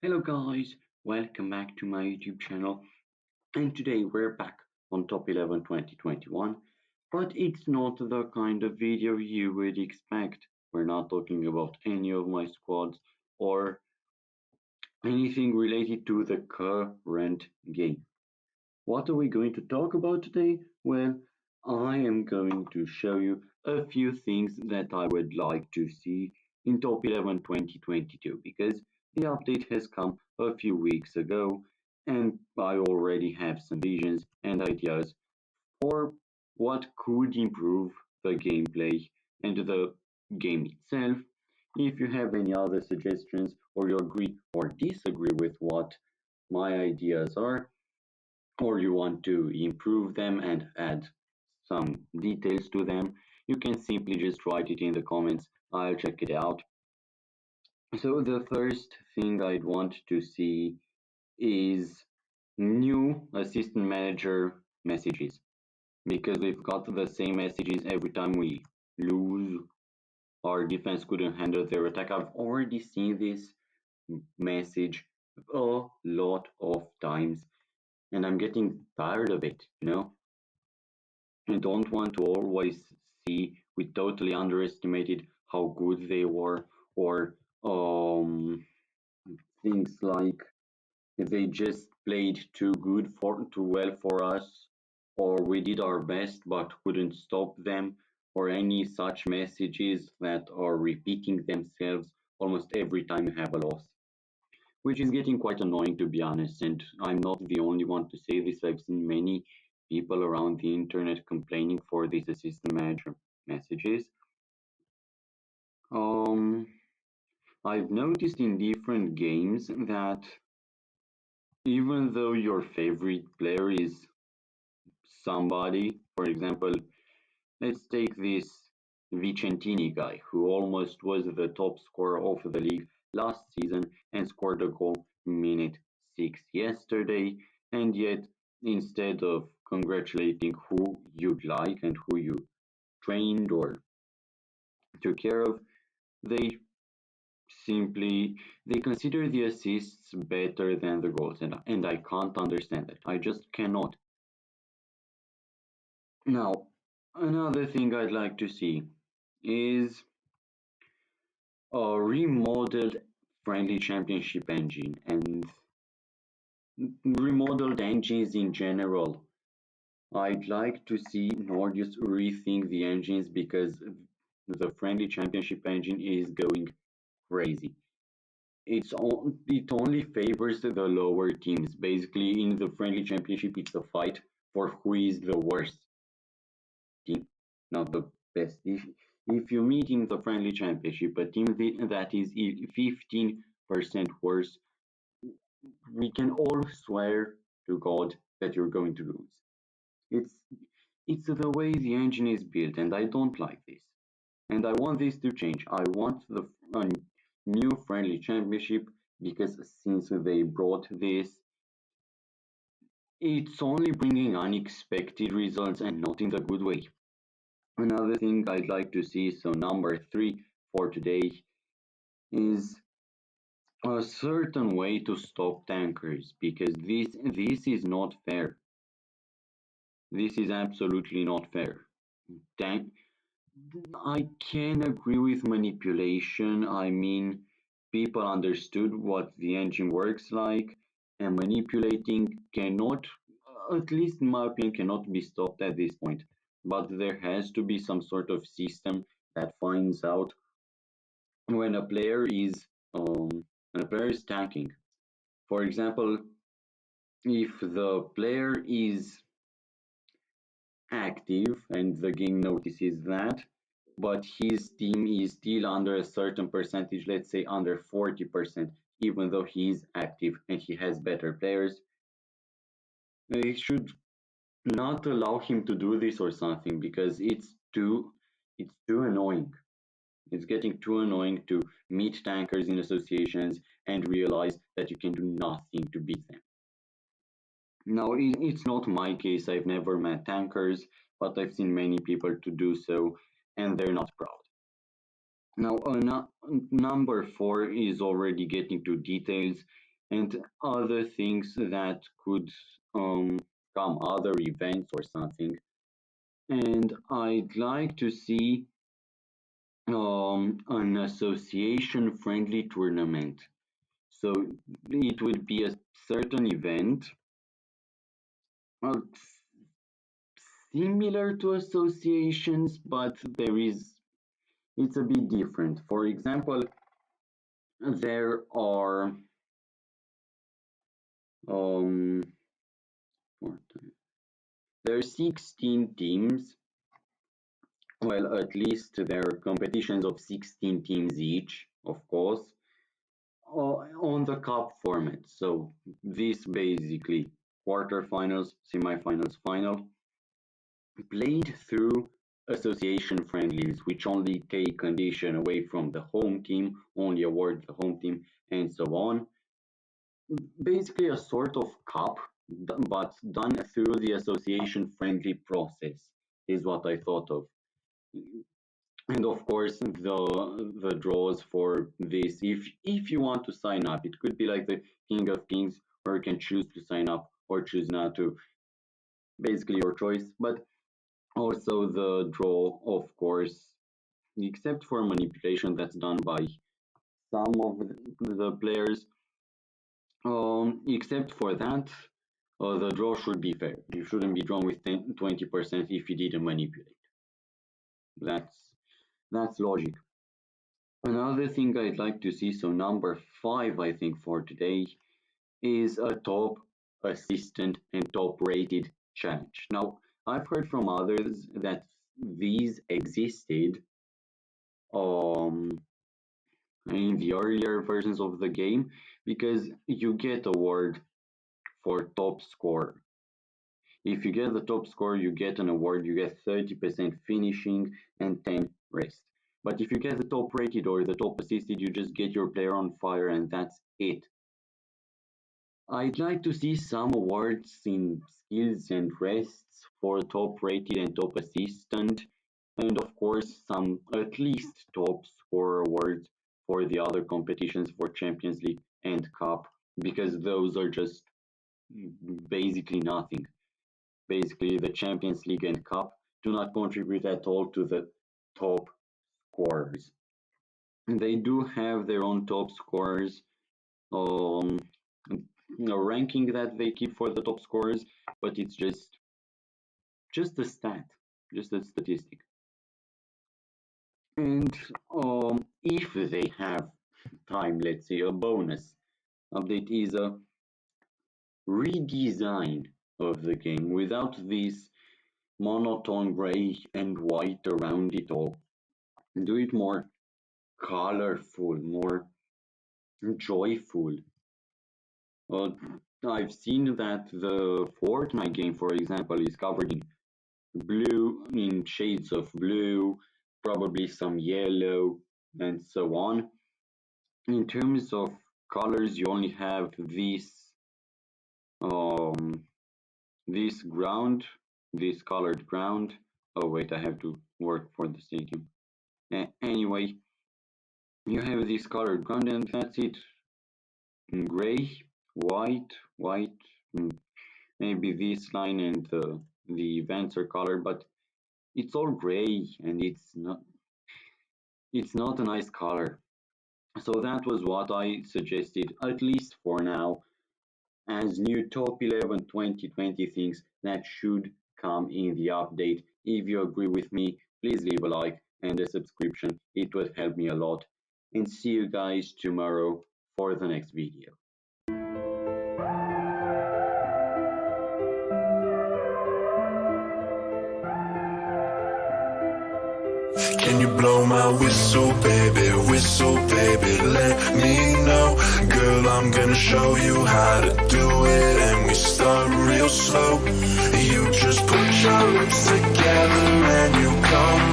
Hello guys, welcome back to my YouTube channel, and today we're back on top 11 2021, but it's not the kind of video you would expect. We're not talking about any of my squads or anything related to the current game. What are we going to talk about today? Well, I am going to show you a few things that I would like to see in Top 11 2022 because the update has come a few weeks ago and I already have some visions and ideas for what could improve the gameplay and the game itself. If you have any other suggestions or you agree or disagree with what my ideas are, or you want to improve them and add some details to them, you can simply just write it in the comments. I'll check it out. So the first thing I'd want to see is new assistant manager messages because we've got the same messages every time we lose. Our defense couldn't handle their attack. I've already seen this message a lot of times and I'm getting tired of it. I don't want to always see we totally underestimated how good they were, or things like they just played too well for us, or we did our best but couldn't stop them, or any such messages that are repeating themselves almost every time you have a loss, which is getting quite annoying to be honest. And I'm not the only one to say this. I've seen many people around the internet complaining for these assistant manager messages. Um, I've noticed in different games that even though your favorite player is somebody, for example, let's take this Vicentini guy who almost was the top scorer of the league last season and scored a goal minute 6 yesterday, and yet instead of congratulating who you'd like and who you trained or took care of, they they consider the assists better than the goals, and I can't understand that. I just cannot. Now, another thing I'd like to see is a remodeled friendly championship engine and remodeled engines in general. I'd like to see Nordius rethink the engines because the friendly championship engine is going crazy. It only favors the lower teams. Basically, in the friendly championship, it's a fight for who is the worst team, not the best. If you meet in the friendly championship a team that is 15% worse, we can all swear to God that you're going to lose. It's it's the way the engine is built, and I don't like this. And I want this to change. I want the new friendly championship because since they brought this, it's only bringing unexpected results and not in the good way. Another thing I'd like to see, so number 3 for today, is a certain way to stop tankers because this is not fair. This is absolutely not fair. Tank I can agree with manipulation. I mean, people understood what the engine works like, and manipulating cannot, at least in my opinion, cannot be stopped at this point. But there has to be some sort of system that finds out when a player is tanking. For example, if the player is active and the game notices that, but his team is still under a certain percentage, let's say under 40%, even though he is active and he has better players, they should not allow him to do this or something because it's too annoying. It's getting too annoying to meet tankers in associations and realize that you can do nothing to beat them. Now, it's not my case. I've never met tankers, but I've seen many people to do so, and they're not proud. Now, number 4 is already getting to details, and other things that could come, other events or something. And I'd like to see an association friendly tournament. So it would be a certain event, uh, similar to associations, but it's a bit different. For example, there are um, there are 16 teams. Well, at least there are competitions of 16 teams each, of course, on the cup format. So this basically quarterfinals, semifinals, final, played through association friendlies, which only take condition away from the home team, only award the home team, and so on. Basically, a sort of cup, but done through the association friendly process, is what I thought of. And of course, the draws for this, if you want to sign up, it could be like the King of Kings, or you can choose to sign up or choose not to. Basically, your choice. But also the draw, of course, except for manipulation that's done by some of the players. Except for that, the draw should be fair. You shouldn't be drawn with 20% if you didn't manipulate. That's logic. Another thing I'd like to see, so number 5, I think, for today, is a top assistant and top rated challenge. Now, I've heard from others that these existed in the earlier versions of the game because you get award for top score. If you get the top score, you get an award, you get 30% finishing and 10 rest. But if you get the top rated or the top assisted, you just get your player on fire and that's it. I'd like to see some awards in skills and rests for top rated and top assistant, and of course some at least top score awards for the other competitions for Champions League and Cup, because those are just basically nothing. Basically, the Champions League and Cup do not contribute at all to the top scorers. And they do have their own top scorers, um, ranking that they keep for the top scorers, but it's just a stat, just a statistic. And if they have time, let's say a bonus update is a redesign of the game without this monotone gray and white around it all. Do it more colorful, more joyful. I've seen that the Fortnite game, for example, is covered in blue, in shades of blue, probably some yellow, and so on. In terms of colors, you only have um, this ground, this colored ground. Oh wait, I have to work for the stadium. Anyway, you have this colored ground and that's it. Gray, white, maybe this line and the events are colored, but it's all gray and it's not a nice color. So that was what I suggested, at least for now, as new top 11 2020 things that should come in the update. If you agree with me, please leave a like and a subscription. It would help me a lot. And see you guys tomorrow for the next video. Can you blow my whistle, baby, let me know. Girl, I'm gonna show you how to do it, and we start real slow. You just put your lips together and you come